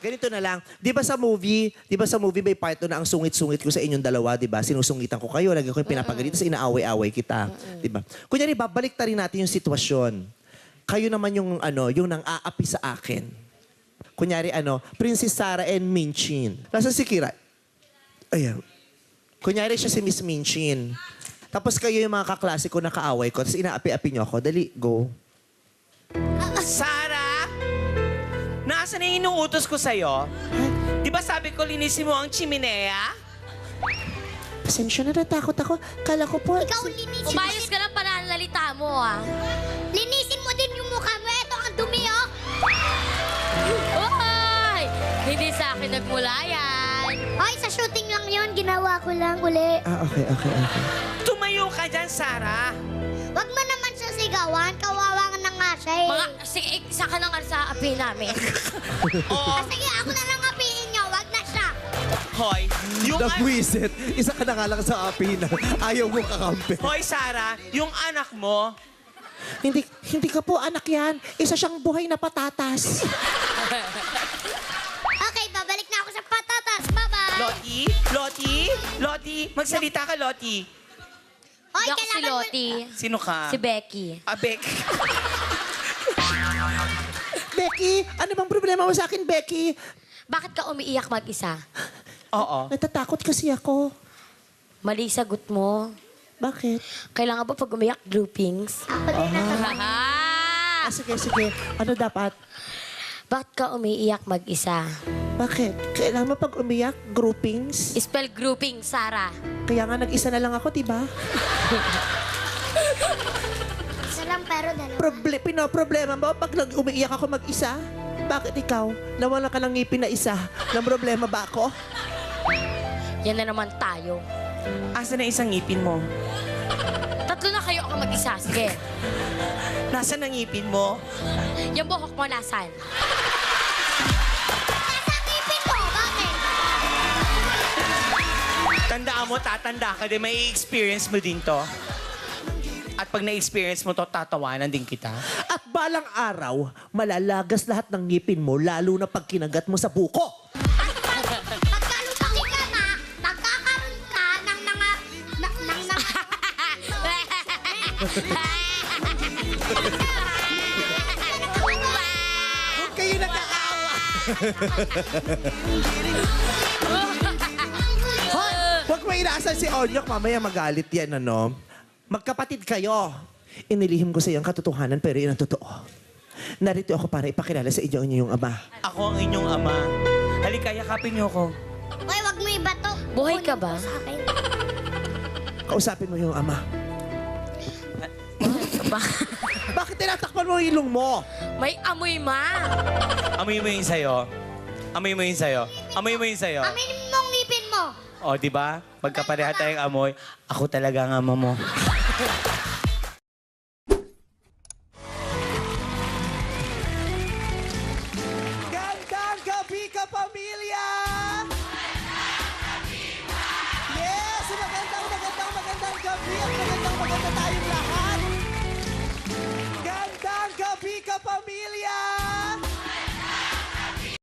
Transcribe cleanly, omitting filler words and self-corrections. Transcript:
ganito na lang. Di ba sa movie may part doon na ang sungit-sungit ko sa inyong dalawa, di ba? Sinusungitan ko kayo, lagi ko yung pinapagalit, tapos inaaway-away kita. Di ba? Kunyari, babalik ta rin natin yung sitwasyon. Kayo naman yung, yung nang-aapi sa akin. Kunyari, Princess Sarah and Minchin. Nasa si Kira. Ayan. Kunyari siya si Miss Minchin. Tapos kayo yung mga kaklase ko na kaaway ko, tapos inaapi-api niyo ako. Dali, go. Sarah! Nasaan na yung inuutos ko sa'yo? Di ba sabi ko linisin mo ang chimenea? Pasensya na, natakot ako. Kala ko po... Ikaw linisin. Umayos ka ng pananalita mo, ah. Linisin mo din yung mukha mo. Ito ang dumi, oh. Hoy! Hindi sa akin nagmula yan. Hoy, sa shooting lang yun. Ginawa ko lang uli. Okay. Tumayo ka dyan, Sarah. Wag mo naman siya sigawan. Kawawa na nga siya eh. Sige, isa ka na nga sa api namin. Oo. Sige, ako na lang apihin niyo. Wag na siya. Hoy, yung Nagwisit. Isa ka na nga lang sa api na ayaw mo kakampi. Hoy, Sarah, yung anak mo, Hindi ka po anak yan. Isa siyang buhay na patatas. Okay, babalik na ako sa patatas. Bye-bye. Loti, magsalita ka, Loti. Hoy, Di ako si kailangan mo... Loti. Sino ka? Si Becky. Abek. Becky, ano bang problema mo sa akin, Becky? Bakit ka umiiyak mag-isa? Oo. Natatakot kasi ako. Mali sagot mo. Bakit? Kailangan ba pag umiyak, groupings? Ako din na Sige. Ano dapat? Bakit ka umiiyak mag-isa? Bakit? Kailangan mo pag umiyak, groupings? Spell grouping, Sarah. Kaya nga nag-isa na lang ako, diba? Isa lang pero dalawa. Problema mo pag umiiyak ako mag-isa? Bakit ikaw? Nawala ka ng ngipin na isa. Nang problema ba ako? Yan na naman tayo. Asa na isang ngipin mo? Tatlo na kayo ako mag-isa. Sige. Nasaan ang ngipin mo? Yung buhok mo nasan? Nasa ngipin mo, bakit? Tandaan mo, tatanda ka din. May experience mo din to. At pag na-experience mo to, tatawanan din kita. At balang araw, malalagas lahat ng ngipin mo, lalo na pag kinagat mo sa buko. Pagkalupaki ka na, nagkakaroon ka ng mga... Huwag kayo nag-aawa. Huwag mo inaasan si Onyok, mamaya magalit yan, Magkapatid kayo. Inilihim ko sa iyo ang katotohanan, pero yun ang totoo. Narito ako para ipakilala sa inyo yung ama. Ako ang inyong ama. Halika, yakapin niyo ako. Hoy, wag mo ibato. Buhay ka ba? Sa akin. Kausapin mo yung ama. Bakit tinatakpan mo yung ilong mo? May amoy, ma. Amoy mo yung sa'yo. Amoy mo yung sa'yo. Amoy mo yung sa'yo. Aminin mong ngipin mo. O, di ba? Magkapareha tayong amoy. Ako talaga ang ama mo. Gandang gabi ka, pamilya! Yes! Magandang gabi at maganda tayong lahat!